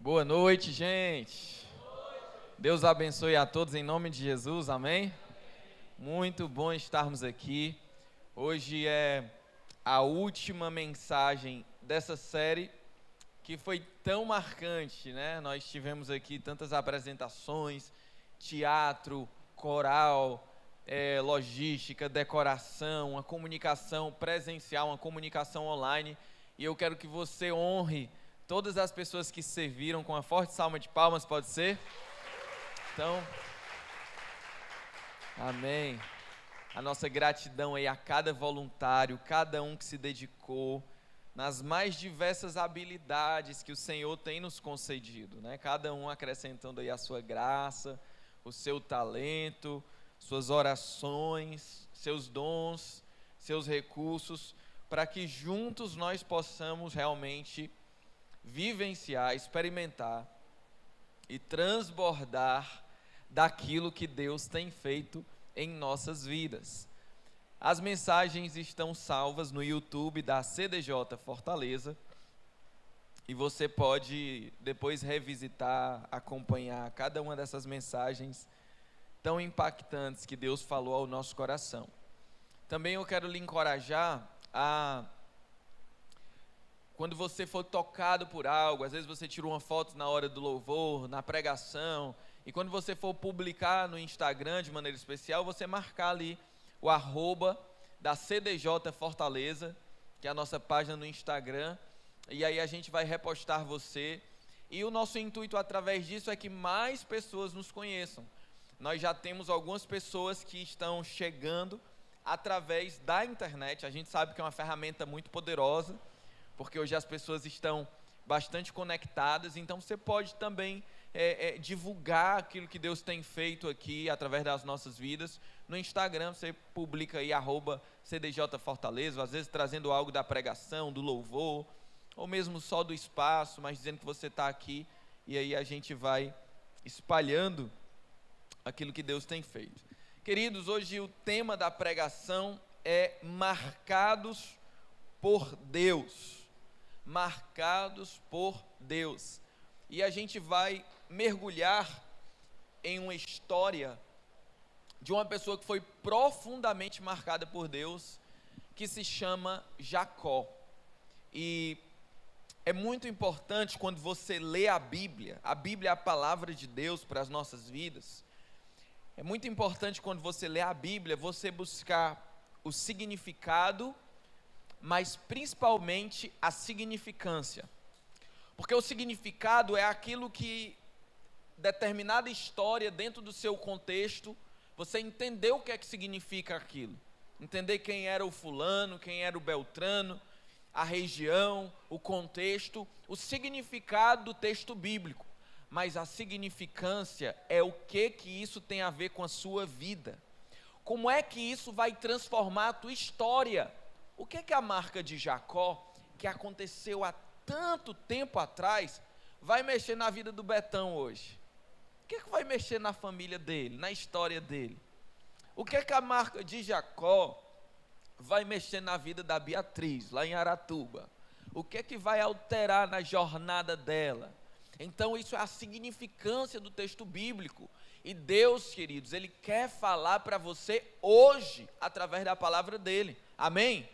Boa noite, gente. Deus abençoe a todos em nome de Jesus, amém? Muito bom estarmos aqui. Hoje é a última mensagem dessa série que foi tão marcante, né? Nós tivemos aqui tantas apresentações, teatro, coral, logística, decoração, uma comunicação presencial, uma comunicação online. E eu quero que você honre todas as pessoas que serviram com uma forte salva de palmas, pode ser? Então, amém. A nossa gratidão aí a cada voluntário, cada um que se dedicou nas mais diversas habilidades que o Senhor tem nos concedido, né? Cada um acrescentando aí a sua graça, o seu talento, suas orações, seus dons, seus recursos, para que juntos nós possamos realmente vivenciar, experimentar e transbordar daquilo que Deus tem feito em nossas vidas. As mensagens estão salvas no YouTube da CDJ Fortaleza e você pode depois revisitar, acompanhar cada uma dessas mensagens tão impactantes que Deus falou ao nosso coração. Também eu quero lhe encorajar a, quando você for tocado por algo, às vezes você tira uma foto na hora do louvor, na pregação, e quando você for publicar no Instagram de maneira especial, você marcar ali o @ da CDJ Fortaleza, que é a nossa página no Instagram, e aí a gente vai repostar você, e o nosso intuito através disso é que mais pessoas nos conheçam. Nós já temos algumas pessoas que estão chegando através da internet. A gente sabe que é uma ferramenta muito poderosa, porque hoje as pessoas estão bastante conectadas, então você pode também divulgar aquilo que Deus tem feito aqui, através das nossas vidas. No Instagram você publica aí @CDJ Fortaleza, às vezes trazendo algo da pregação, do louvor, ou mesmo só do espaço, mas dizendo que você está aqui, e aí a gente vai espalhando aquilo que Deus tem feito. Queridos, hoje o tema da pregação é marcados por Deus. Marcados por Deus. E a gente vai mergulhar em uma história de uma pessoa que foi profundamente marcada por Deus, que se chama Jacó. E é muito importante quando você lê a Bíblia é a palavra de Deus para as nossas vidas. É muito importante quando você lê a Bíblia, você buscar o significado, mas principalmente a significância. Porque o significado é aquilo que determinada história dentro do seu contexto, você entendeu o que é que significa aquilo. Entender quem era o fulano, quem era o beltrano, a região, o contexto, o significado do texto bíblico. Mas a significância é o que isso tem a ver com a sua vida. Como é que isso vai transformar a tua história? O que é a marca de Jacó, que aconteceu há tanto tempo atrás, vai mexer na vida do Betão hoje? O que vai mexer na família dele, na história dele? O que a marca de Jacó vai mexer na vida da Beatriz, lá em Aratuba? O que vai alterar na jornada dela? Então isso é a significância do texto bíblico. E Deus, queridos, Ele quer falar para você hoje, através da palavra dEle. Amém?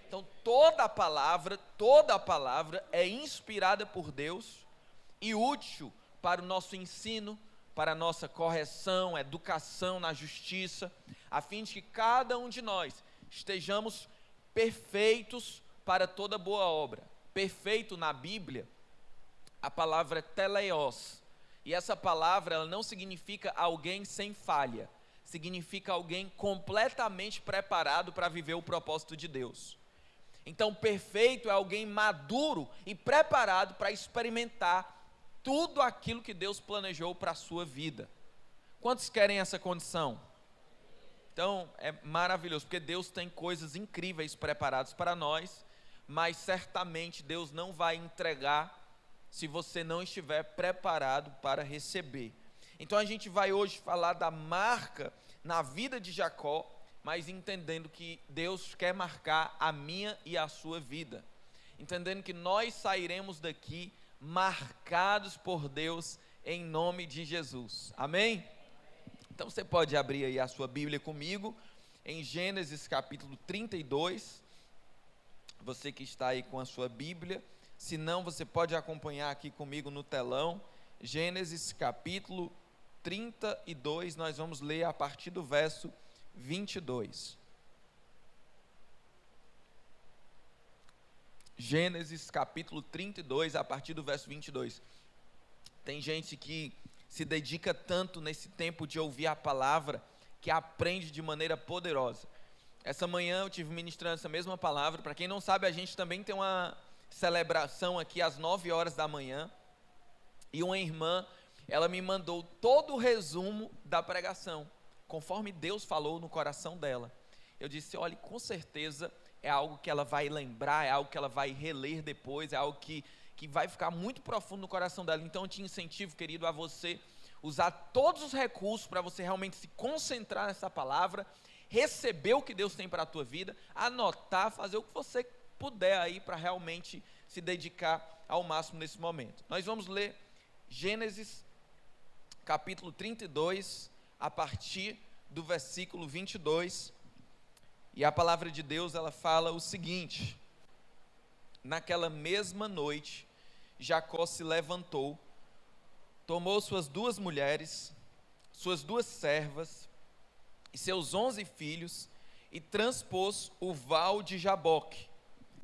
Então toda a palavra é inspirada por Deus e útil para o nosso ensino, para a nossa correção, educação na justiça, a fim de que cada um de nós estejamos perfeitos para toda boa obra. Perfeito na Bíblia, a palavra é teleios, e essa palavra ela não significa alguém sem falha, significa alguém completamente preparado para viver o propósito de Deus. Então perfeito é alguém maduro e preparado para experimentar tudo aquilo que Deus planejou para a sua vida. Quantos querem essa condição? Então é maravilhoso, porque Deus tem coisas incríveis preparadas para nós, mas certamente Deus não vai entregar se você não estiver preparado para receber. Então a gente vai hoje falar da marca na vida de Jacó, mas entendendo que Deus quer marcar a minha e a sua vida. Entendendo que nós sairemos daqui marcados por Deus em nome de Jesus. Amém? Então você pode abrir aí a sua Bíblia comigo, em Gênesis capítulo 32, você que está aí com a sua Bíblia, se não você pode acompanhar aqui comigo no telão, Gênesis capítulo 32, nós vamos ler a partir do verso 22. Gênesis capítulo 32, a partir do verso 22. Tem gente que se dedica tanto nesse tempo de ouvir a palavra, que aprende de maneira poderosa. Essa manhã eu tive ministrando essa mesma palavra. Para quem não sabe, a gente também tem uma celebração aqui às 9 horas da manhã. E uma irmã, ela me mandou todo o resumo da pregação, conforme Deus falou no coração dela. Eu disse, olha, com certeza é algo que ela vai lembrar, é algo que ela vai reler depois, é algo que vai ficar muito profundo no coração dela. Então eu te incentivo, querido, a você usar todos os recursos para você realmente se concentrar nessa palavra, receber o que Deus tem para a tua vida, anotar, fazer o que você puder aí para realmente se dedicar ao máximo nesse momento. Nós vamos ler Gênesis capítulo 32, a partir do versículo 22, e a palavra de Deus, ela fala o seguinte: naquela mesma noite, Jacó se levantou, tomou suas 2 mulheres, suas 2 servas, e seus 11 filhos, e transpôs o val de Jaboque,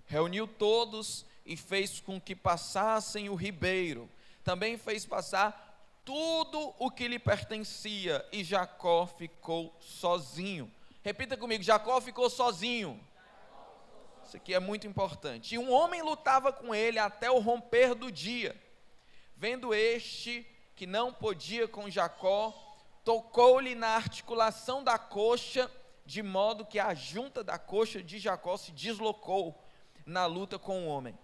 reuniu todos e fez com que passassem o ribeiro, também fez passar tudo o que lhe pertencia, e Jacó ficou sozinho. Repita comigo, Jacó ficou sozinho. Isso aqui é muito importante. E um homem lutava com ele até o romper do dia. Vendo este que não podia com Jacó, tocou-lhe na articulação da coxa, de modo que a junta da coxa de Jacó se deslocou na luta com o homem.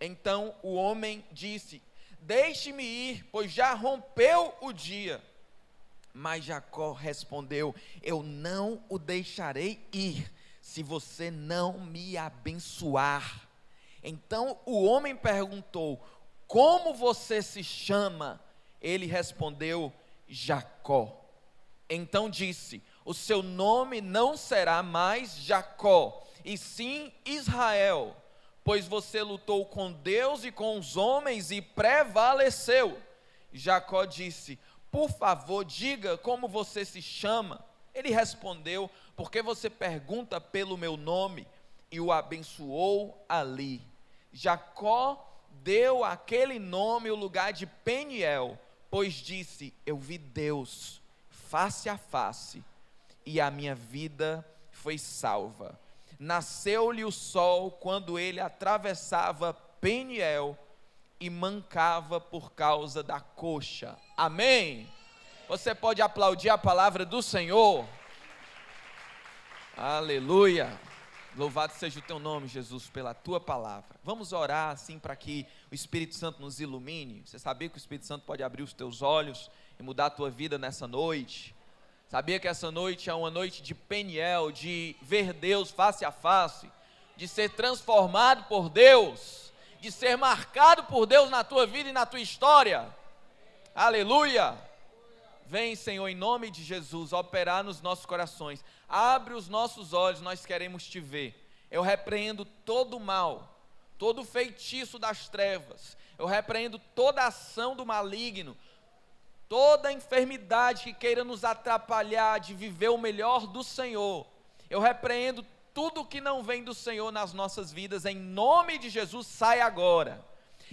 Então o homem disse, deixe-me ir, pois já rompeu o dia. Mas Jacó respondeu, eu não o deixarei ir, se você não me abençoar. Então o homem perguntou, como você se chama? Ele respondeu, Jacó. Então disse, o seu nome não será mais Jacó, e sim Israel, pois você lutou com Deus e com os homens e prevaleceu. Jacó disse, por favor, diga como você se chama. Ele respondeu, porque você pergunta pelo meu nome, e o abençoou ali. Jacó deu àquele nome o lugar de Peniel, pois disse, eu vi Deus face a face, e a minha vida foi salva. Nasceu-lhe o sol quando ele atravessava Peniel, e mancava por causa da coxa. Amém? Você pode aplaudir a palavra do Senhor? Aleluia! Louvado seja o teu nome, Jesus, pela tua palavra. Vamos orar assim para que o Espírito Santo nos ilumine. Você sabia que o Espírito Santo pode abrir os teus olhos e mudar a tua vida nessa noite? Sabia que essa noite é uma noite de Peniel, de ver Deus face a face, de ser transformado por Deus, de ser marcado por Deus na tua vida e na tua história? Aleluia! Vem, Senhor, em nome de Jesus, operar nos nossos corações. Abre os nossos olhos, nós queremos te ver. Eu repreendo todo o mal, todo feitiço das trevas. Eu repreendo toda ação do maligno, toda enfermidade que queira nos atrapalhar de viver o melhor do Senhor. Eu repreendo tudo que não vem do Senhor nas nossas vidas, em nome de Jesus, sai agora.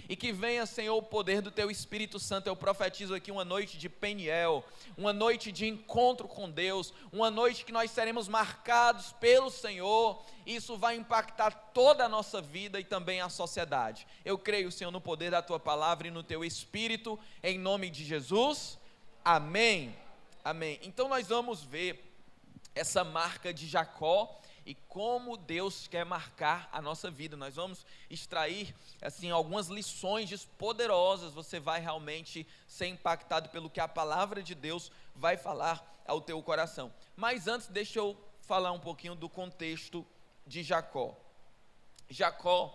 E que venha, Senhor, o poder do Teu Espírito Santo. Eu profetizo aqui uma noite de Peniel, uma noite de encontro com Deus, uma noite que nós seremos marcados pelo Senhor. Isso vai impactar toda a nossa vida e também a sociedade. Eu creio, Senhor, no poder da Tua palavra e no Teu Espírito, em nome de Jesus. Amém. Amém. Então nós vamos ver essa marca de Jacó e como Deus quer marcar a nossa vida. Nós vamos extrair assim algumas lições poderosas. Você vai realmente ser impactado pelo que a palavra de Deus vai falar ao teu coração. Mas antes, deixa eu falar um pouquinho do contexto de Jacó. Jacó,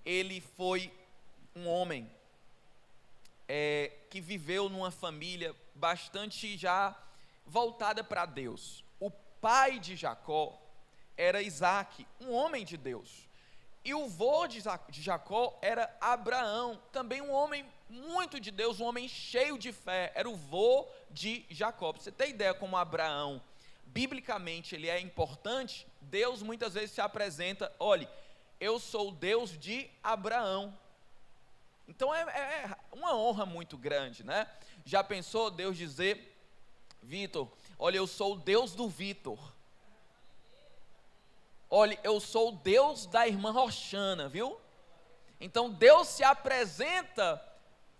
ele foi um homem que viveu numa família bastante já voltada para Deus. O pai de Jacó era Isaac, um homem de Deus. E o vô de Jacó era Abraão, também um homem muito de Deus, um homem cheio de fé. Era o vô de Jacó. Para você ter ideia como Abraão, biblicamente, ele é importante, Deus muitas vezes se apresenta, olhe, eu sou o Deus de Abraão. Então é uma honra muito grande, né? Já pensou Deus dizer, Vitor, olha, eu sou o Deus do Vitor. Olha, eu sou o Deus da irmã Roxana, viu? Então Deus se apresenta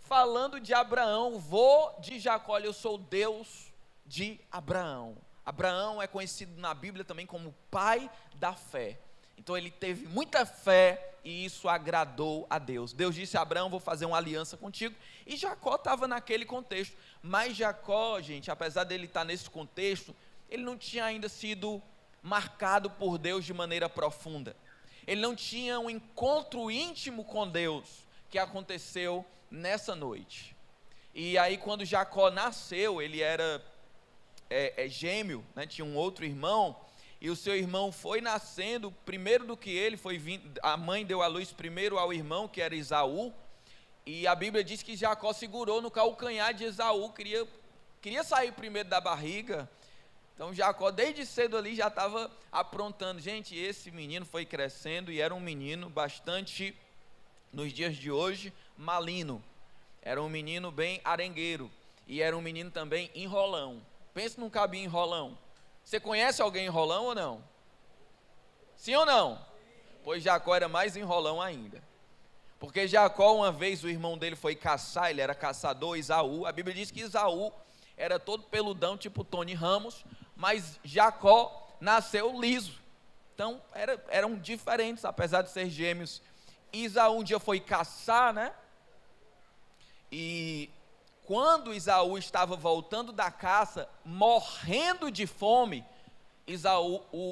falando de Abraão, vô de Jacó. Olha, eu sou o Deus de Abraão. Abraão é conhecido na Bíblia também como pai da fé. Então ele teve muita fé e isso agradou a Deus. Deus disse a Abraão, vou fazer uma aliança contigo. E Jacó estava naquele contexto. Mas Jacó, gente, apesar dele estar nesse contexto, ele não tinha ainda sido marcado por Deus de maneira profunda. Ele não tinha um encontro íntimo com Deus que aconteceu nessa noite. E aí quando Jacó nasceu, ele era gêmeo, né? Tinha um outro irmão, e o seu irmão foi nascendo primeiro do que ele, a mãe deu à luz primeiro ao irmão, que era Esaú, e a Bíblia diz que Jacó segurou no calcanhar de Esaú, queria sair primeiro da barriga. Então Jacó desde cedo ali já estava aprontando. Gente, esse menino foi crescendo e era um menino bastante, nos dias de hoje, malino. Era um menino bem arengueiro e era um menino também enrolão. Pensa num cabinho enrolão. Você conhece alguém enrolão ou não? Sim ou não? Pois Jacó era mais enrolão ainda. Porque Jacó, uma vez o irmão dele foi caçar, ele era caçador, Esaú. A Bíblia diz que Esaú era todo peludão, tipo Tony Ramos, mas Jacó nasceu liso. Então eram diferentes, apesar de ser gêmeos. Esaú um dia foi caçar, né? E quando Esaú estava voltando da caça, morrendo de fome,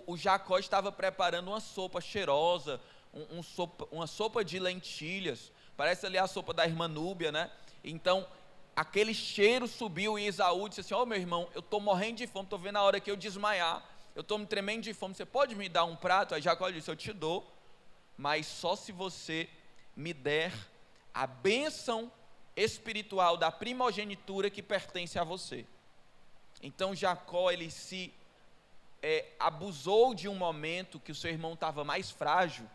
o Jacó estava preparando uma sopa cheirosa, uma sopa de lentilhas. Parece ali a sopa da irmã Núbia, né? Então aquele cheiro subiu e Esaú disse assim, meu irmão, eu estou morrendo de fome, estou vendo a hora que eu desmaiar, eu estou me tremendo de fome, você pode me dar um prato? Aí Jacó disse, eu te dou, mas só se você me der a bênção espiritual da primogenitura que pertence a você. Então Jacó, ele se abusou de um momento que o seu irmão estava mais frágil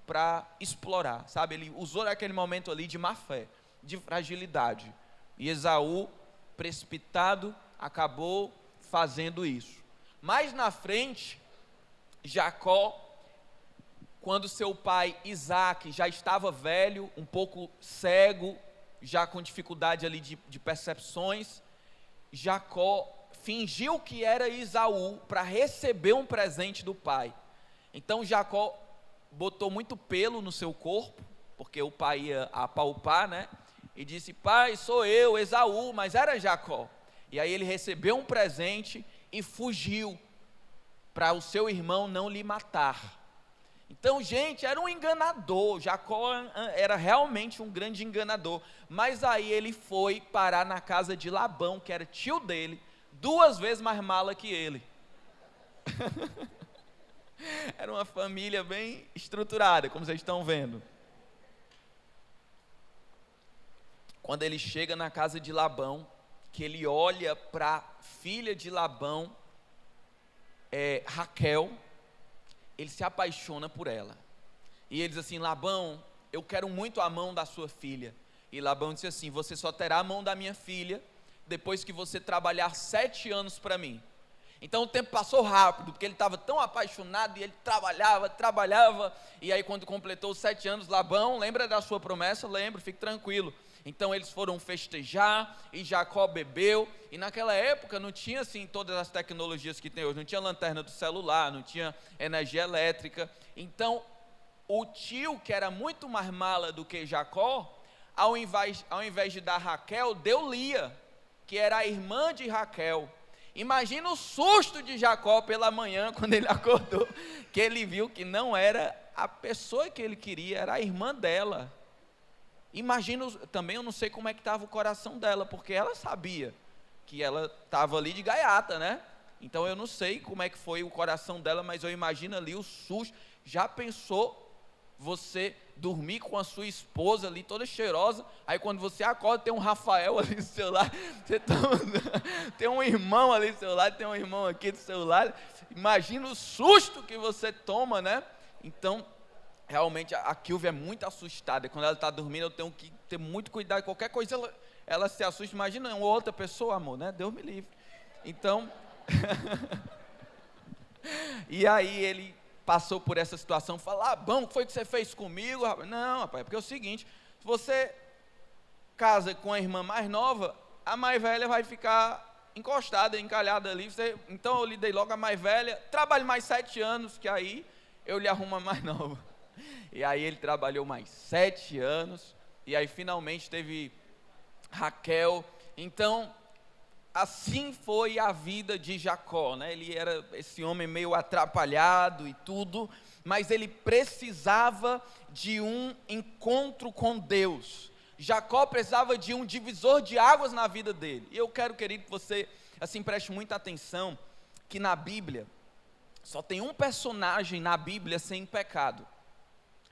para explorar, sabe? Ele usou aquele momento ali de má fé, de fragilidade. E Esaú, precipitado, acabou fazendo isso. Mais na frente, Jacó, quando seu pai Isaac já estava velho, um pouco cego, já com dificuldade ali de percepções, Jacó fingiu que era Esaú para receber um presente do pai. Então Jacó botou muito pelo no seu corpo, porque o pai ia apalpar, né? E disse, pai, sou eu, Esaú, mas era Jacó. E aí ele recebeu um presente e fugiu, para o seu irmão não lhe matar. Então, gente, era um enganador, Jacó era realmente um grande enganador. Mas aí ele foi parar na casa de Labão, que era tio dele, 2 vezes mais mala que ele. Era uma família bem estruturada, como vocês estão vendo. Quando ele chega na casa de Labão, que ele olha para a filha de Labão, Raquel, ele se apaixona por ela. E ele diz assim, Labão, eu quero muito a mão da sua filha. E Labão disse assim, você só terá a mão da minha filha depois que você trabalhar 7 anos para mim. Então o tempo passou rápido, porque ele estava tão apaixonado e ele trabalhava, e aí quando completou os 7 anos, Labão, lembra da sua promessa? Lembro, fique tranquilo. Então eles foram festejar, e Jacó bebeu, e naquela época não tinha assim todas as tecnologias que tem hoje, não tinha lanterna do celular, não tinha energia elétrica. Então o tio, que era muito mais mala do que Jacó, ao invés de dar Raquel, deu Lia, que era a irmã de Raquel. Imagina o susto de Jacó pela manhã, quando ele acordou, que ele viu que não era a pessoa que ele queria, era a irmã dela. Imagino, também eu não sei como é que estava o coração dela, porque ela sabia que ela estava ali de gaiata, né? Então eu não sei como é que foi o coração dela, mas eu imagino ali o susto. Já pensou você dormir com a sua esposa ali toda cheirosa, aí quando você acorda tem um Rafael ali do seu lado, tem um irmão ali do seu lado, tem um irmão aqui do seu lado, imagina o susto que você toma, né? Então, realmente a Kilvia é muito assustada, quando ela está dormindo eu tenho que ter muito cuidado, qualquer coisa ela se assusta, imagina uma outra pessoa, amor, né? Deus me livre. Então, e aí ele passou por essa situação, falou, bom, o que foi que você fez comigo? Não, rapaz, é porque é o seguinte, se você casa com a irmã mais nova, a mais velha vai ficar encostada, encalhada ali, então eu lhe dei logo a mais velha, trabalhe mais 7 anos, que aí eu lhe arrumo a mais nova. E aí ele trabalhou mais 7 anos, e aí finalmente teve Raquel. Então, assim foi a vida de Jacó, né? Ele era esse homem meio atrapalhado e tudo, mas ele precisava de um encontro com Deus. Jacó precisava de um divisor de águas na vida dele. E eu quero, querido, que você assim preste muita atenção, que na Bíblia, só tem um personagem na Bíblia sem pecado,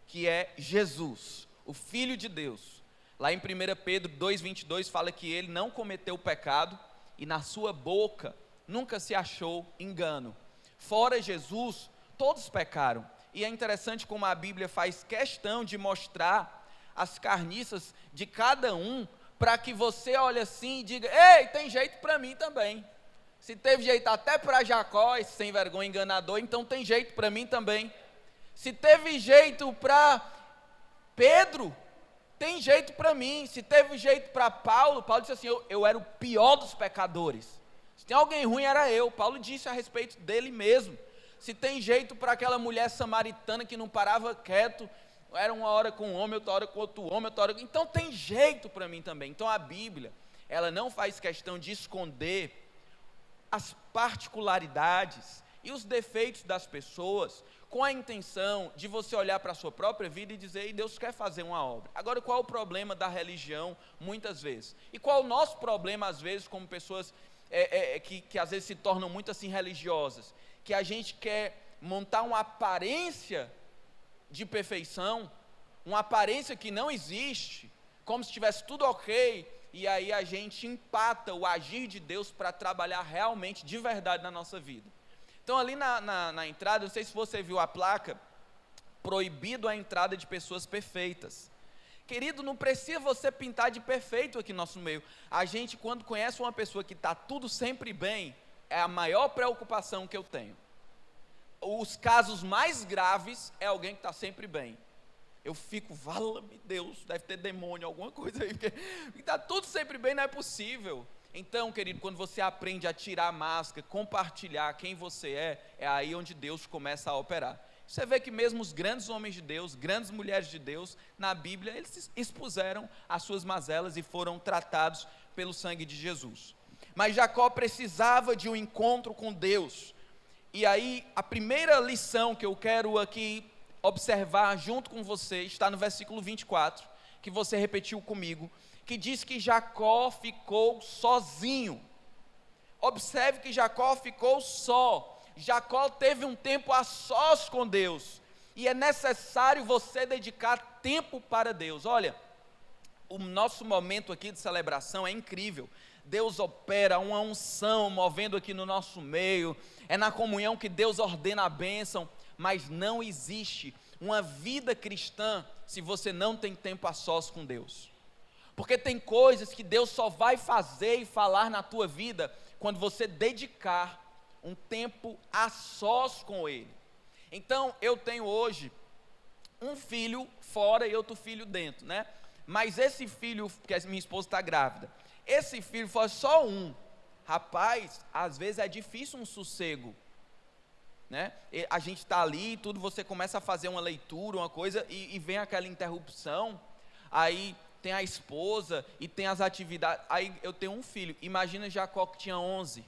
que é Jesus, o Filho de Deus. Lá em 1 Pedro 2,22 fala que ele não cometeu pecado, e na sua boca nunca se achou engano. Fora Jesus, todos pecaram. E é interessante como a Bíblia faz questão de mostrar as carniças de cada um, para que você olhe assim e diga, ei, tem jeito para mim também. Se teve jeito até para Jacó, esse sem vergonha enganador, então tem jeito para mim também. Se teve jeito para Pedro, tem jeito para mim. Se teve jeito para Paulo, Paulo disse assim, eu era o pior dos pecadores. Se tem alguém ruim era eu. Paulo disse a respeito dele mesmo. Se tem jeito para aquela mulher samaritana que não parava quieto, era uma hora com um homem, outra hora com outro homem, outra hora... Então tem jeito para mim também. Então a Bíblia, ela não faz questão de esconder as particularidades e os defeitos das pessoas, com a intenção de você olhar para a sua própria vida e dizer, Deus quer fazer uma obra. Agora, qual é o problema da religião, muitas vezes? E qual é o nosso problema, às vezes, como pessoas que às vezes se tornam muito assim religiosas? Que a gente quer montar uma aparência de perfeição, uma aparência que não existe, como se estivesse tudo ok, e aí a gente empata o agir de Deus para trabalhar realmente, de verdade, na nossa vida. Então ali na entrada, não sei se você viu a placa, proibido a entrada de pessoas perfeitas. Querido, não precisa você pintar de perfeito aqui no nosso meio. A gente, quando conhece uma pessoa que está tudo sempre bem, é a maior preocupação que eu tenho. Os casos mais graves é alguém que está sempre bem. Eu fico, vala-me Deus, deve ter demônio, alguma coisa aí, porque está tudo sempre bem, não é possível. Então, querido, quando você aprende a tirar a máscara, compartilhar quem você é aí onde Deus começa a operar. Você vê que mesmo os grandes homens de Deus, grandes mulheres de Deus, na Bíblia, eles expuseram as suas mazelas e foram tratados pelo sangue de Jesus. Mas Jacó precisava de um encontro com Deus. E aí, a primeira lição que eu quero aqui observar junto com você, está no versículo 24, que você repetiu comigo, que diz que Jacó ficou sozinho. Observe que Jacó ficou só. Jacó teve um tempo a sós com Deus. E é necessário você dedicar tempo para Deus. Olha, o nosso momento aqui de celebração é incrível. Deus opera uma unção movendo aqui no nosso meio. É na comunhão que Deus ordena a bênção. Mas não existe uma vida cristã se você não tem tempo a sós com Deus. Porque tem coisas que Deus só vai fazer e falar na tua vida quando você dedicar um tempo a sós com Ele. Então, eu tenho hoje um filho fora e outro filho dentro, né? Mas esse filho, que a minha esposa está grávida, esse filho foi só um. Rapaz, às vezes é difícil um sossego, né? A gente está ali e tudo, você começa a fazer uma leitura, uma coisa, e vem aquela interrupção, aí tem a esposa e tem as atividades. Aí eu tenho um filho, imagina Jacó que tinha 11.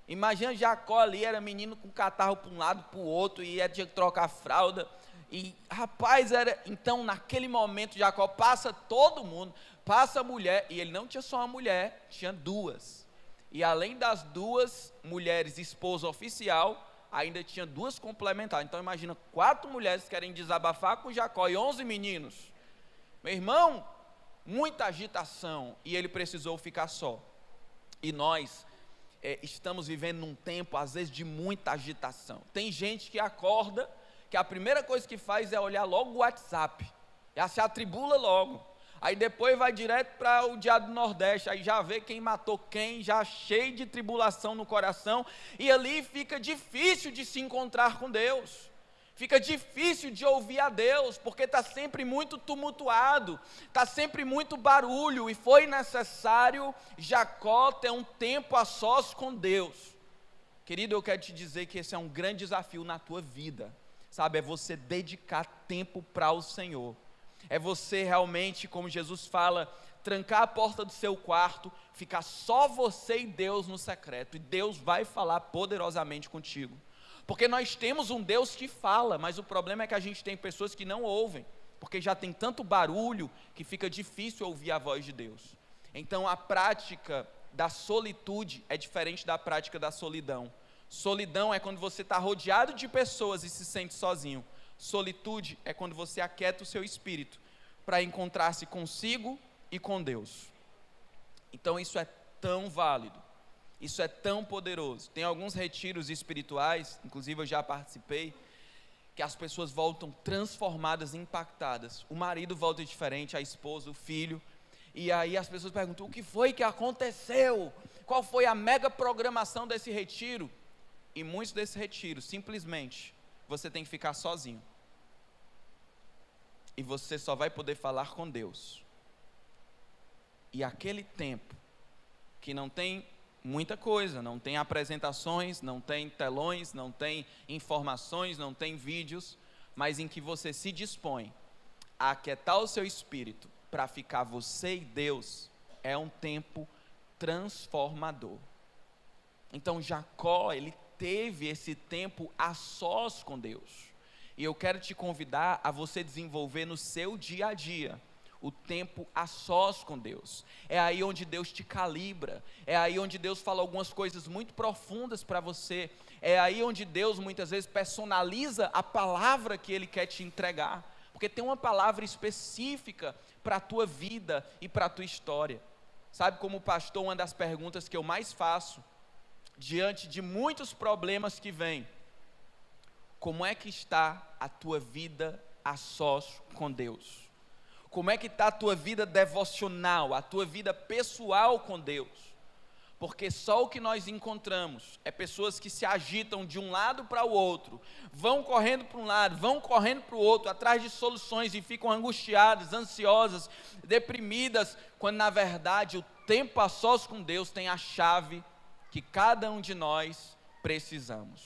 Imagina Jacó ali, era menino com catarro para um lado, para o outro, e tinha que trocar a fralda, E rapaz, então naquele momento Jacó passa todo mundo, passa a mulher, e ele não tinha só uma mulher, tinha duas. E além das duas mulheres, esposa oficial, ainda tinha duas complementares. Então imagina, 4 mulheres querem desabafar com Jacó e 11 meninos. Meu irmão, muita agitação, e ele precisou ficar só. E nós estamos vivendo num tempo, às vezes, de muita agitação. Tem gente que acorda, que a primeira coisa que faz é olhar logo o WhatsApp, já se atribula logo. Aí depois vai direto para o Diário do Nordeste, aí já vê quem matou quem, já cheio de tribulação no coração, e ali fica difícil de se encontrar com Deus, fica difícil de ouvir a Deus, porque está sempre muito tumultuado, está sempre muito barulho, e foi necessário Jacó ter um tempo a sós com Deus. Querido, eu quero te dizer que esse é um grande desafio na tua vida, sabe, é você dedicar tempo para o Senhor. É você realmente, como Jesus fala, trancar a porta do seu quarto, ficar só você e Deus no secreto, e Deus vai falar poderosamente contigo. Porque nós temos um Deus que fala, mas o problema é que a gente tem pessoas que não ouvem, porque já tem tanto barulho que fica difícil ouvir a voz de Deus. Então a prática da solitude é diferente da prática da solidão. Solidão é quando você está rodeado de pessoas e se sente sozinho. Solitude é quando você aquieta o seu espírito para encontrar-se consigo e com Deus. Então isso é tão válido, isso é tão poderoso. Tem alguns retiros espirituais, inclusive eu já participei, que as pessoas voltam transformadas, impactadas. O marido volta diferente, a esposa, o filho, e aí as pessoas perguntam, o que foi que aconteceu? Qual foi a mega programação desse retiro? E muitos desses retiros, simplesmente, você tem que ficar sozinho. E você só vai poder falar com Deus. E aquele tempo, que não tem muita coisa, não tem apresentações, não tem telões, não tem informações, não tem vídeos, mas em que você se dispõe a aquietar o seu espírito para ficar você e Deus, é um tempo transformador. Então Jacó, ele teve esse tempo a sós com Deus, e eu quero te convidar a você desenvolver no seu dia a dia o tempo a sós com Deus. É aí onde Deus te calibra, é aí onde Deus fala algumas coisas muito profundas para você, é aí onde Deus muitas vezes personaliza a palavra que Ele quer te entregar, porque tem uma palavra específica para a tua vida e para a tua história. Sabe, como pastor, uma das perguntas que eu mais faço diante de muitos problemas que vêm: como é que está a tua vida a sós com Deus? Como é que está a tua vida devocional, a tua vida pessoal com Deus? Porque só o que nós encontramos é pessoas que se agitam de um lado para o outro, vão correndo para um lado, vão correndo para o outro, atrás de soluções, e ficam angustiadas, ansiosas, deprimidas, quando na verdade o tempo a sós com Deus tem a chave que cada um de nós precisamos.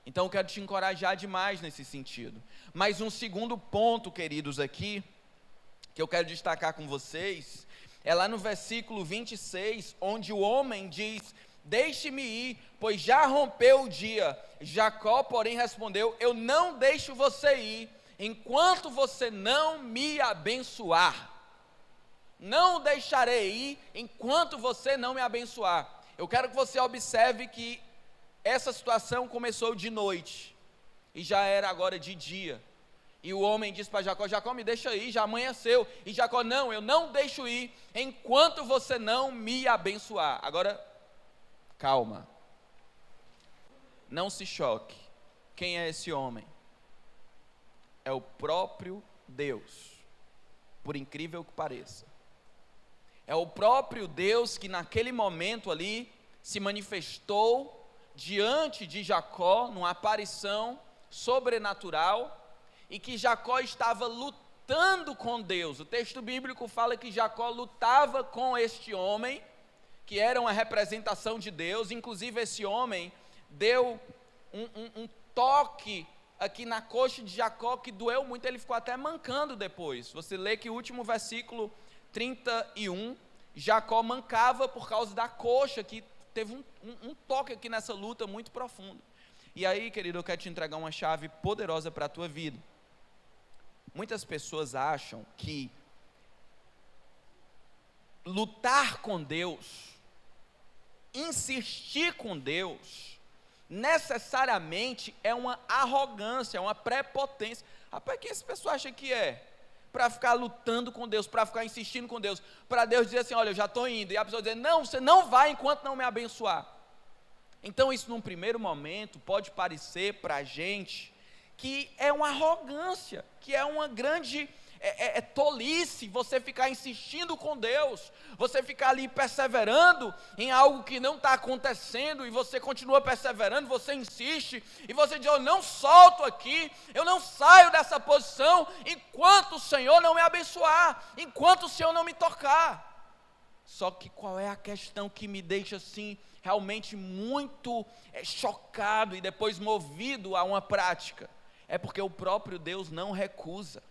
Então eu quero te encorajar demais nesse sentido. Mas um segundo ponto, queridos, aqui, que eu quero destacar com vocês, é lá no versículo 26, onde o homem diz: deixe-me ir, pois já rompeu o dia. Jacó, porém, respondeu: eu não deixo você ir, enquanto você não me abençoar. Não deixarei ir, enquanto você não me abençoar. Eu quero que você observe que essa situação começou de noite, e já era agora de dia. E o homem disse para Jacó: Jacó, me deixa ir, já amanheceu. E Jacó: não, eu não deixo ir, enquanto você não me abençoar. Agora, calma, não se choque. Quem é esse homem? É o próprio Deus, por incrível que pareça. É o próprio Deus que naquele momento ali se manifestou diante de Jacó, numa aparição sobrenatural, e que Jacó estava lutando com Deus. O texto bíblico fala que Jacó lutava com este homem, que era uma representação de Deus. Inclusive esse homem deu um toque aqui na coxa de Jacó, que doeu muito, ele ficou até mancando depois. Você lê que o último versículo 31, Jacó mancava por causa da coxa, que teve um toque aqui nessa luta muito profundo. E aí, querido, eu quero te entregar uma chave poderosa para a tua vida. Muitas pessoas acham que lutar com Deus, insistir com Deus, necessariamente é uma arrogância, é uma prepotência. Rapaz, o que esse pessoal acha que é? Para ficar lutando com Deus, para ficar insistindo com Deus, para Deus dizer assim, olha, eu já estou indo, e a pessoa dizer, não, você não vai enquanto não me abençoar. Então isso num primeiro momento pode parecer para a gente que é uma arrogância, que é uma grande tolice você ficar insistindo com Deus, você ficar ali perseverando em algo que não está acontecendo, e você continua perseverando, você insiste, e você diz, eu não solto aqui, eu não saio dessa posição, enquanto o Senhor não me abençoar, enquanto o Senhor não me tocar. Só que qual é a questão que me deixa assim, realmente muito chocado, e depois movido a uma prática? É porque o próprio Deus não recusa.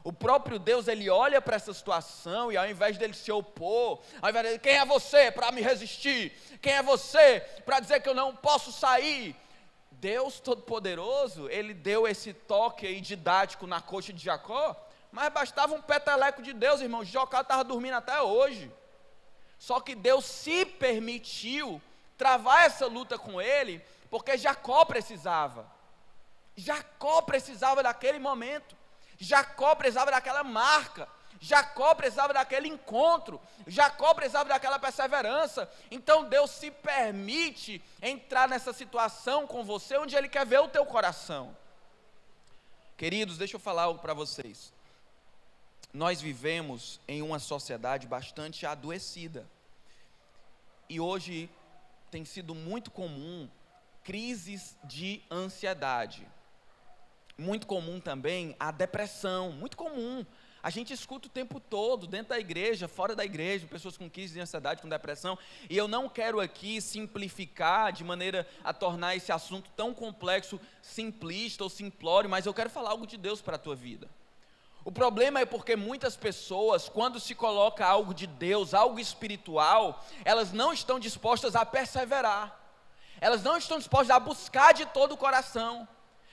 O próprio Deus, ele olha para essa situação, e ao invés dele se opor, ao invés dele, quem é você para me resistir? Quem é você para dizer que eu não posso sair? Deus Todo-Poderoso, ele deu esse toque aí didático na coxa de Jacó, mas bastava um peteleco de Deus, irmão. Jacó estava dormindo até hoje. Só que Deus se permitiu travar essa luta com ele, porque Jacó precisava daquele momento. Jacó precisava daquela marca, Jacó precisava daquele encontro, Jacó precisava daquela perseverança. Então Deus se permite entrar nessa situação com você, onde Ele quer ver o teu coração. Queridos, deixa eu falar algo para vocês. Nós vivemos em uma sociedade bastante adoecida, e hoje tem sido muito comum crises de ansiedade. Muito comum também a depressão, muito comum. A gente escuta o tempo todo, dentro da igreja, fora da igreja, pessoas com crise de ansiedade, com depressão. E eu não quero aqui simplificar de maneira a tornar esse assunto tão complexo, simplista ou simplório, mas eu quero falar algo de Deus para a tua vida. O problema é porque muitas pessoas, quando se coloca algo de Deus, algo espiritual, elas não estão dispostas a perseverar. Elas não estão dispostas a buscar de todo o coração.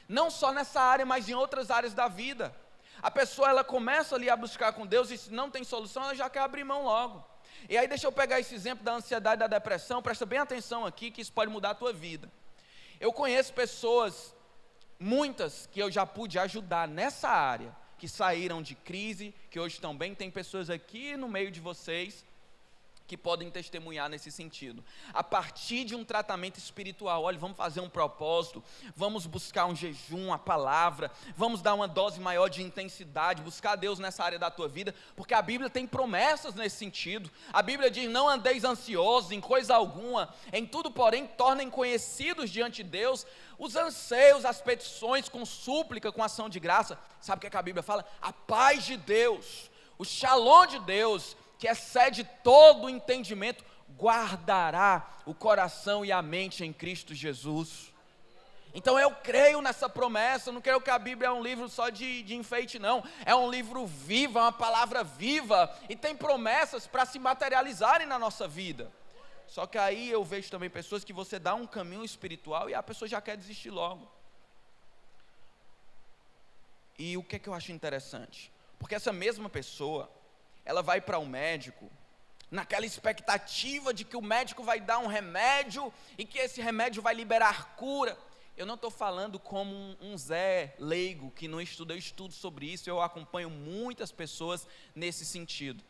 Não só nessa área, mas em outras áreas da vida. A pessoa, ela começa ali a buscar com Deus, e se não tem solução, ela já quer abrir mão logo. E aí deixa eu pegar esse exemplo da ansiedade e da depressão, presta bem atenção aqui, que isso pode mudar a tua vida. Eu conheço pessoas, muitas, que eu já pude ajudar nessa área, que saíram de crise, que hoje estão bem. Tem pessoas aqui no meio de vocês que podem testemunhar nesse sentido. A partir de um tratamento espiritual, olha, vamos fazer um propósito, vamos buscar um jejum, a palavra, vamos dar uma dose maior de intensidade, buscar Deus nessa área da tua vida, porque a Bíblia tem promessas nesse sentido. A Bíblia diz, não andeis ansiosos em coisa alguma, em tudo porém tornem conhecidos diante de Deus os anseios, as petições, com súplica, com ação de graça. Sabe o que a Bíblia fala? A paz de Deus, o shalom de Deus, que excede todo o entendimento, guardará o coração e a mente em Cristo Jesus. Então eu creio nessa promessa. Eu não creio que a Bíblia é um livro só de enfeite, não. É um livro vivo, é uma palavra viva, e tem promessas para se materializarem na nossa vida. Só que aí eu vejo também pessoas que você dá um caminho espiritual e a pessoa já quer desistir logo. E o que é que eu acho interessante? Porque essa mesma pessoa, ela vai para um médico, naquela expectativa de que o médico vai dar um remédio, e que esse remédio vai liberar cura. Eu não estou falando como um Zé leigo, que não estuda, eu estudo sobre isso, eu acompanho muitas pessoas nesse sentido.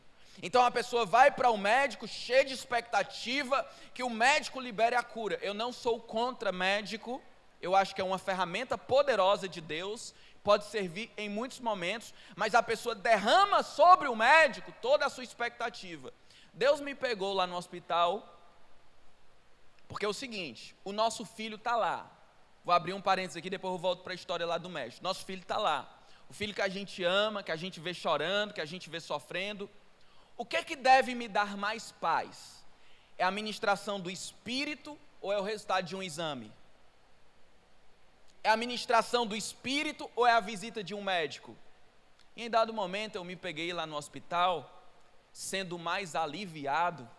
Então a pessoa vai para o médico, cheia de expectativa, que o médico libere a cura. Eu não sou contra médico, eu acho que é uma ferramenta poderosa de Deus, pode servir em muitos momentos, mas a pessoa derrama sobre o médico toda a sua expectativa. Deus me pegou lá no hospital, porque é o seguinte, o nosso filho está lá. Vou abrir um parênteses aqui, depois eu volto para a história lá do médico. Nosso filho está lá, o filho que a gente ama, que a gente vê chorando, que a gente vê sofrendo. O que é que deve me dar mais paz? É a ministração do Espírito ou é o resultado de um exame? É a ministração do Espírito ou é a visita de um médico? E em dado momento eu me peguei lá no hospital, sendo mais aliviado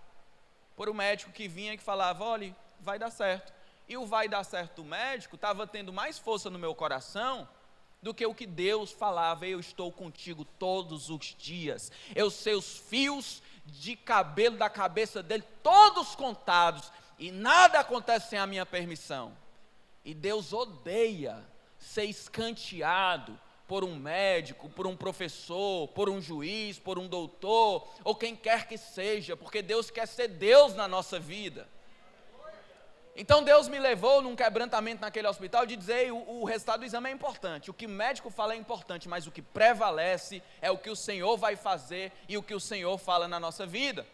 por um médico que vinha e que falava, olha, vai dar certo. E o vai dar certo do médico estava tendo mais força no meu coração do que o que Deus falava: eu estou contigo todos os dias, eu sei os fios de cabelo da cabeça dele, todos contados, e nada acontece sem a minha permissão. E Deus odeia ser escanteado por um médico, por um professor, por um juiz, por um doutor, ou quem quer que seja, porque Deus quer ser Deus na nossa vida. Então Deus me levou num quebrantamento naquele hospital de dizer: o resultado do exame é importante, o que o médico fala é importante, mas o que prevalece é o que o Senhor vai fazer e o que o Senhor fala na nossa vida.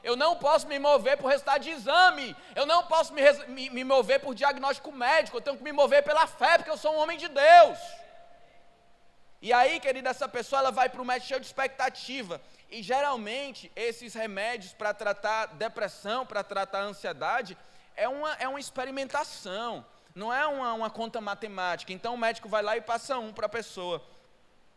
Eu não posso me mover por resultado de exame, eu não posso me mover por diagnóstico médico, eu tenho que me mover pela fé, porque eu sou um homem de Deus. E aí, querida, essa pessoa ela vai para o médico cheio de expectativa, e geralmente esses remédios para tratar depressão, para tratar ansiedade, é uma experimentação, não é uma conta matemática. Então o médico vai lá e passa para a pessoa.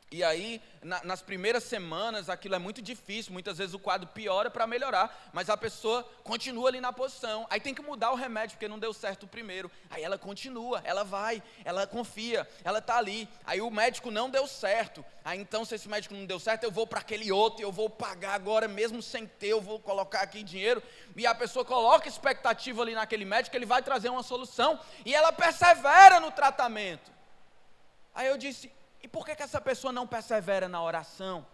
E aí, nas primeiras semanas, aquilo é muito difícil, muitas vezes o quadro piora para melhorar, mas a pessoa continua ali na posição. Aí tem que mudar o remédio, porque não deu certo o primeiro. Aí ela continua, ela vai, ela confia, ela está ali. Aí o médico não deu certo. Aí então, se esse médico não deu certo, eu vou para aquele outro, eu vou pagar agora, mesmo sem ter, eu vou colocar aqui dinheiro. E a pessoa coloca expectativa ali naquele médico, que ele vai trazer uma solução, e ela persevera no tratamento. Aí eu disse: e por que essa pessoa não persevera na oração?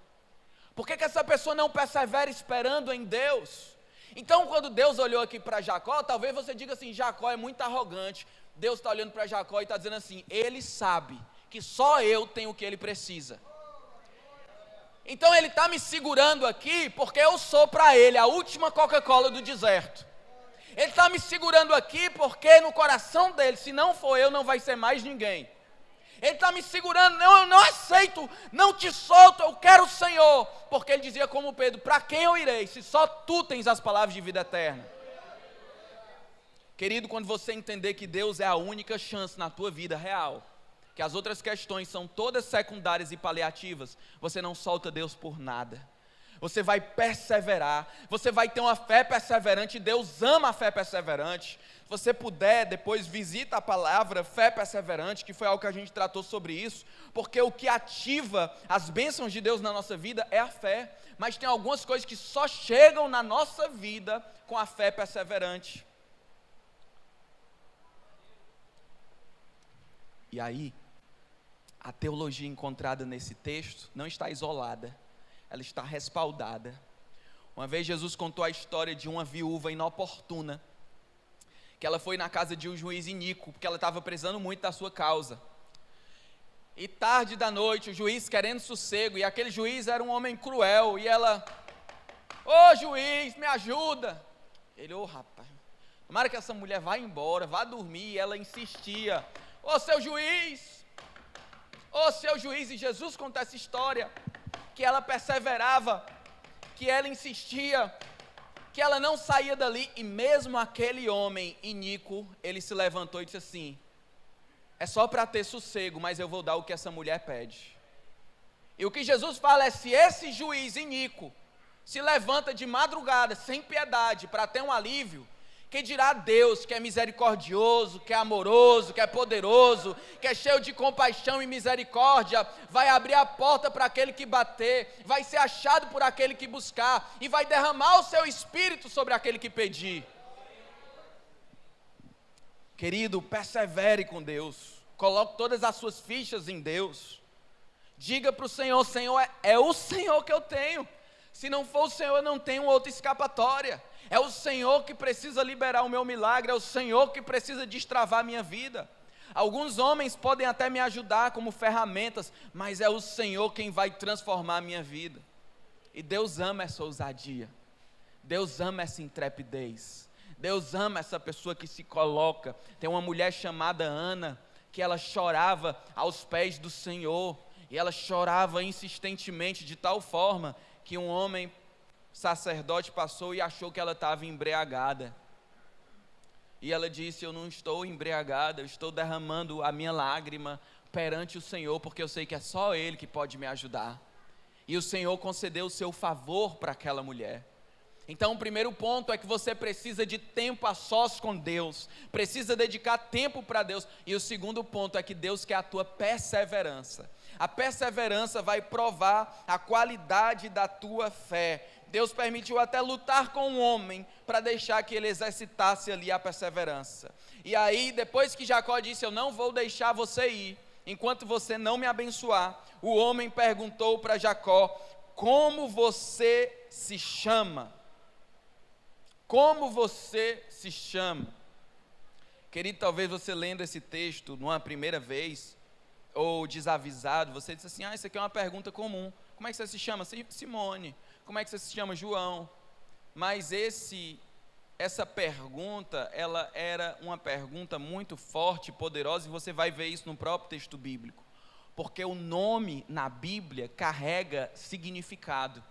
Por que essa pessoa não persevera esperando em Deus? Então, quando Deus olhou aqui para Jacó, talvez você diga assim: Jacó é muito arrogante. Deus está olhando para Jacó e está dizendo assim: ele sabe que só eu tenho o que ele precisa. Então ele está me segurando aqui porque eu sou para ele a última Coca-Cola do deserto. Ele está me segurando aqui porque no coração dele, se não for eu, não vai ser mais ninguém. Ele está me segurando: não, eu não aceito, não te solto, eu quero o Senhor. Porque ele dizia como Pedro: para quem eu irei, se só tu tens as palavras de vida eterna? Querido, quando você entender que Deus é a única chance na tua vida real, que as outras questões são todas secundárias e paliativas, você não solta Deus por nada. Você vai perseverar, você vai ter uma fé perseverante. Deus ama a fé perseverante. Se você puder, depois visita a palavra fé perseverante, que foi algo que a gente tratou sobre isso, porque o que ativa as bênçãos de Deus na nossa vida é a fé, mas tem algumas coisas que só chegam na nossa vida com a fé perseverante. E aí, a teologia encontrada nesse texto não está isolada, ela está respaldada. Uma vez Jesus contou a história de uma viúva inoportuna, que ela foi na casa de um juiz iníquo, porque ela estava precisando muito da sua causa. E tarde da noite, o juiz querendo sossego, e aquele juiz era um homem cruel, e ela: ô juiz, me ajuda. Ele: ô rapaz, tomara que essa mulher vá embora, vá dormir. E ela insistia: ô seu juiz, e Jesus conta essa história, que ela perseverava, que ela insistia, que ela não saía dali. E mesmo aquele homem iníquo, ele se levantou e disse assim: é só para ter sossego, mas eu vou dar o que essa mulher pede. E o que Jesus fala é: se esse juiz iníquo se levanta de madrugada, sem piedade, para ter um alívio, que dirá Deus, que é misericordioso, que é amoroso, que é poderoso, que é cheio de compaixão e misericórdia, vai abrir a porta para aquele que bater, vai ser achado por aquele que buscar, e vai derramar o seu espírito sobre aquele que pedir. Querido, persevere com Deus, coloque todas as suas fichas em Deus, diga para o Senhor: Senhor, é o Senhor que eu tenho, se não for o Senhor eu não tenho outra escapatória. É o Senhor que precisa liberar o meu milagre, é o Senhor que precisa destravar a minha vida. Alguns homens podem até me ajudar como ferramentas, mas é o Senhor quem vai transformar a minha vida. E Deus ama essa ousadia, Deus ama essa intrepidez, Deus ama essa pessoa que se coloca. Tem uma mulher chamada Ana, que ela chorava aos pés do Senhor, e ela chorava insistentemente, de tal forma que um homem sacerdote passou e achou que ela estava embriagada. E ela disse: eu não estou embriagada, eu estou derramando a minha lágrima perante o Senhor, porque eu sei que é só Ele que pode me ajudar. E o Senhor concedeu o seu favor para aquela mulher. Então o primeiro ponto é que você precisa de tempo a sós com Deus, precisa dedicar tempo para Deus. E o segundo ponto é que Deus quer a tua perseverança. A perseverança vai provar a qualidade da tua fé. Deus permitiu até lutar com um homem para deixar que ele exercitasse ali a perseverança. E aí, depois que Jacó disse: eu não vou deixar você ir enquanto você não me abençoar, o homem perguntou para Jacó: como você se chama? Como você se chama? Querido, talvez você lendo esse texto numa primeira vez, ou desavisado, você disse assim: isso aqui é uma pergunta comum. Como é que você se chama? Simone. Como é que você se chama? João. Mas essa pergunta, ela era uma pergunta muito forte, poderosa, e você vai ver isso no próprio texto bíblico. Porque o nome na Bíblia carrega significado.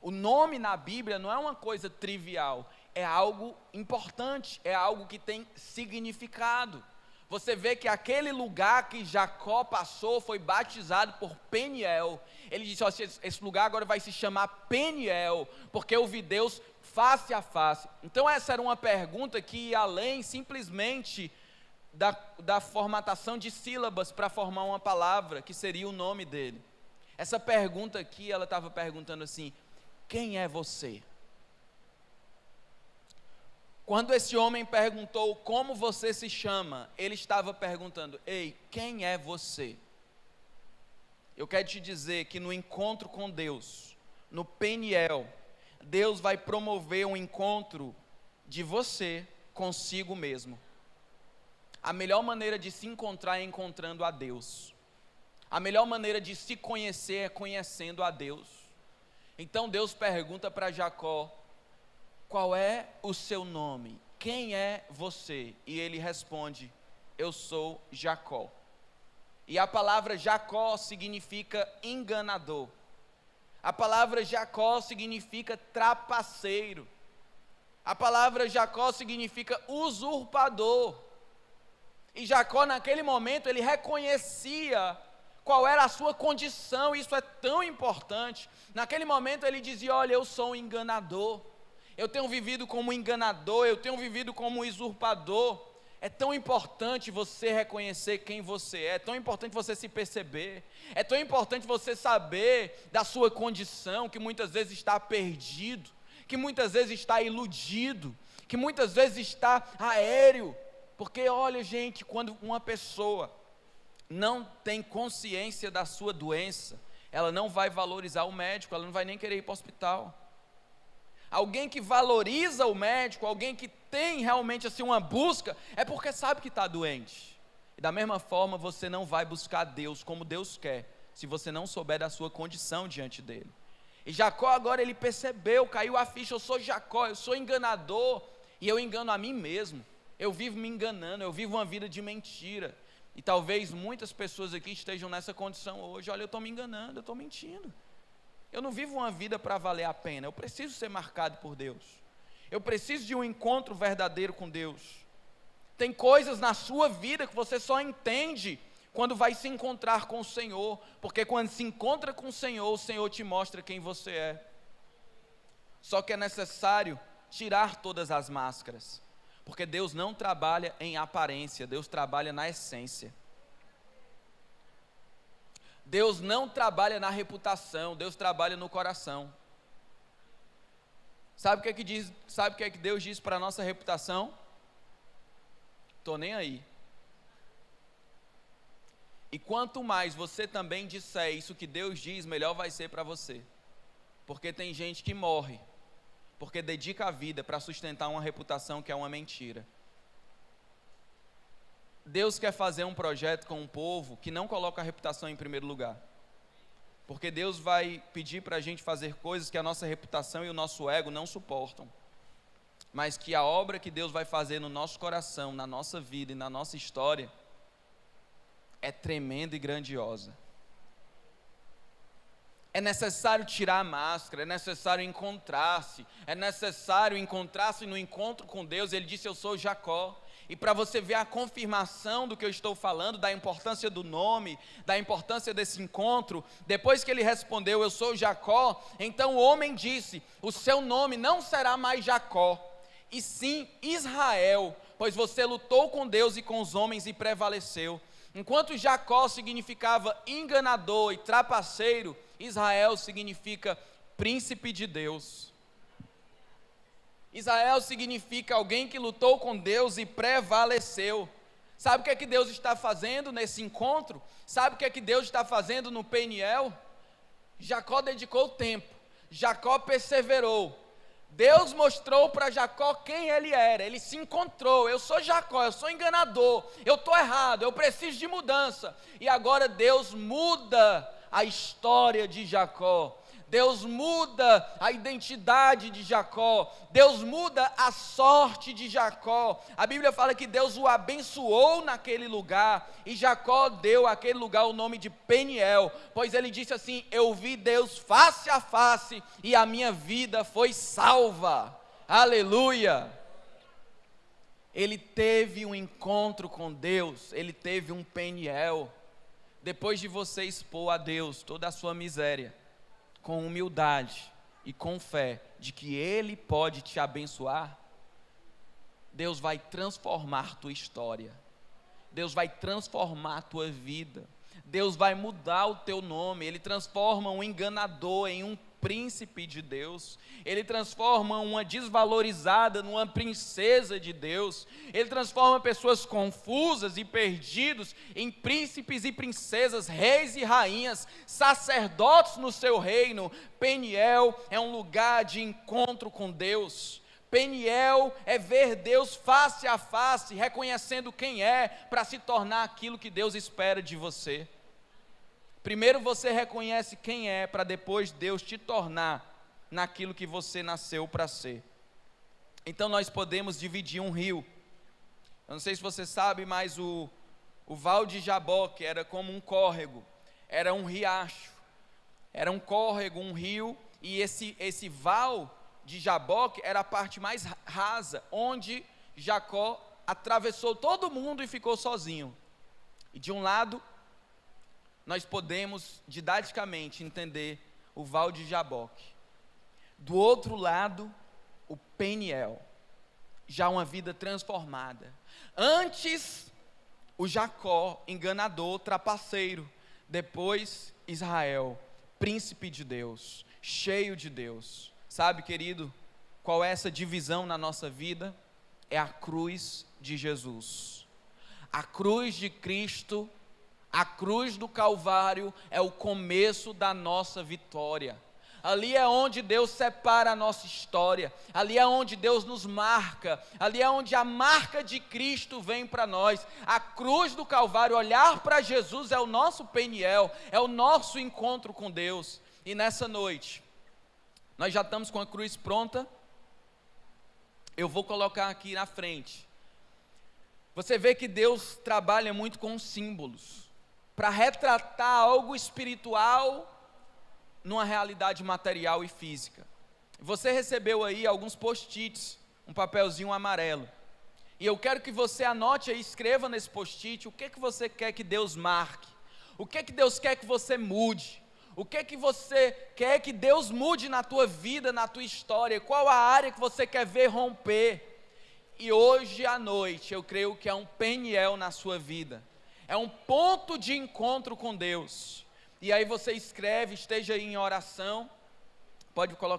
O nome na Bíblia não é uma coisa trivial, é algo importante, é algo que tem significado. Você vê que aquele lugar que Jacó passou foi batizado por Peniel. Ele disse: esse lugar agora vai se chamar Peniel, porque eu vi Deus face a face. Então essa era uma pergunta que ia além simplesmente da formatação de sílabas para formar uma palavra, que seria o nome dele. Essa pergunta aqui, ela estava perguntando assim: quem é você? Quando esse homem perguntou como você se chama, ele estava perguntando: ei, quem é você? Eu quero te dizer que no encontro com Deus, no Peniel, Deus vai promover um encontro de você consigo mesmo. A melhor maneira de se encontrar é encontrando a Deus. A melhor maneira de se conhecer é conhecendo a Deus. Então Deus pergunta para Jacó: qual é o seu nome? Quem é você? E ele responde: eu sou Jacó. E a palavra Jacó significa enganador. A palavra Jacó significa trapaceiro. A palavra Jacó significa usurpador. E Jacó, naquele momento, ele reconhecia qual era a sua condição. Isso é tão importante. Naquele momento ele dizia: olha, eu sou um enganador. Eu tenho vivido como enganador, eu tenho vivido como usurpador. É tão importante você reconhecer quem você é tão importante você se perceber, é tão importante você saber da sua condição, que muitas vezes está perdido, que muitas vezes está iludido, que muitas vezes está aéreo. Porque olha, gente, quando uma pessoa não tem consciência da sua doença, ela não vai valorizar o médico, ela não vai nem querer ir para o hospital. Alguém que valoriza o médico, alguém que tem realmente assim uma busca, é porque sabe que está doente. E da mesma forma, você não vai buscar Deus como Deus quer, se você não souber da sua condição diante dele. E Jacó agora ele percebeu, caiu a ficha: eu sou Jacó, eu sou enganador, e eu engano a mim mesmo. Eu vivo me enganando, eu vivo uma vida de mentira. E talvez muitas pessoas aqui estejam nessa condição hoje: olha, eu estou me enganando, eu estou mentindo. Eu não vivo uma vida para valer a pena, eu preciso ser marcado por Deus. Eu preciso de um encontro verdadeiro com Deus. Tem coisas na sua vida que você só entende quando vai se encontrar com o Senhor, porque quando se encontra com o Senhor te mostra quem você é. Só que é necessário tirar todas as máscaras, porque Deus não trabalha em aparência, Deus trabalha na essência. Deus não trabalha na reputação, Deus trabalha no coração. Sabe o que é que Deus diz para a nossa reputação? Estou nem aí. E quanto mais você também disser isso que Deus diz, melhor vai ser para você. Porque tem gente que morre, porque dedica a vida para sustentar uma reputação que é uma mentira. Deus quer fazer um projeto com um povo que não coloca a reputação em primeiro lugar. Porque Deus vai pedir para a gente fazer coisas que a nossa reputação e o nosso ego não suportam. Mas que a obra que Deus vai fazer no nosso coração, na nossa vida e na nossa história é tremenda e grandiosa. É necessário tirar a máscara, é necessário encontrar-se no encontro com Deus. Ele disse: eu sou Jacó. e para você ver a confirmação do que eu estou falando, da importância do nome, da importância desse encontro, depois que ele respondeu, eu sou Jacó, então o homem disse, o seu nome não será mais Jacó, e sim Israel, pois você lutou com Deus e com os homens e prevaleceu. Enquanto Jacó significava enganador e trapaceiro, Israel significa príncipe de Deus. Israel significa alguém que lutou com Deus e prevaleceu. Sabe o que é que Deus está fazendo nesse encontro? Sabe o que é que Deus está fazendo no Peniel? Jacó dedicou tempo, Jacó perseverou. Deus mostrou para Jacó quem ele era, ele se encontrou, eu sou Jacó, eu sou enganador, eu estou errado, eu preciso de mudança. E agora Deus muda a história de Jacó. Deus muda a identidade de Jacó, Deus muda a sorte de Jacó. A Bíblia fala que Deus o abençoou naquele lugar, e Jacó deu àquele lugar o nome de Peniel, pois ele disse assim, eu vi Deus face a face, e a minha vida foi salva, aleluia. Ele teve um encontro com Deus, ele teve um Peniel. Depois de você expor a Deus toda a sua miséria, com humildade e com fé de que Ele pode te abençoar, Deus vai transformar tua história, Deus vai transformar a tua vida, Deus vai mudar o teu nome. Ele transforma um enganador em um príncipe de Deus, Ele transforma uma desvalorizada numa princesa de Deus, Ele transforma pessoas confusas e perdidos em príncipes e princesas, reis e rainhas, sacerdotes no seu reino. Peniel é um lugar de encontro com Deus. Peniel é ver Deus face a face, reconhecendo quem é, para se tornar aquilo que Deus espera de você. Primeiro você reconhece quem é, para depois Deus te tornar naquilo que você nasceu para ser. Então nós podemos dividir um rio. Eu não sei se você sabe, mas o Val de Jaboque era como um córrego, era um riacho, era um córrego, um rio, e esse Val de Jaboque era a parte mais rasa, onde Jacó atravessou todo mundo e ficou sozinho. E de um lado, nós podemos didaticamente entender o Val de Jaboque. Do outro lado, o Peniel, já uma vida transformada. Antes, o Jacó, enganador, trapaceiro. Depois, Israel, príncipe de Deus, cheio de Deus. Sabe, querido, qual é essa divisão na nossa vida? É a cruz de Jesus. A cruz de Cristo, a cruz do Calvário é o começo da nossa vitória. Ali é onde Deus separa a nossa história, ali é onde Deus nos marca, ali é onde a marca de Cristo vem para nós. A cruz do Calvário, olhar para Jesus é o nosso Peniel, é o nosso encontro com Deus. E nessa noite, nós já estamos com a cruz pronta, eu vou colocar aqui na frente. Você vê que Deus trabalha muito com símbolos, para retratar algo espiritual numa realidade material e física. Você recebeu aí alguns post-its, um papelzinho amarelo, e eu quero que você anote aí, escreva nesse post-it o que você quer que Deus marque, o que Deus quer que você mude, o que você quer que Deus mude na tua vida, na tua história, qual a área que você quer ver romper. E hoje à noite eu creio que é um Peniel na sua vida, é um ponto de encontro com Deus. E aí você escreve, esteja aí em oração, pode colocar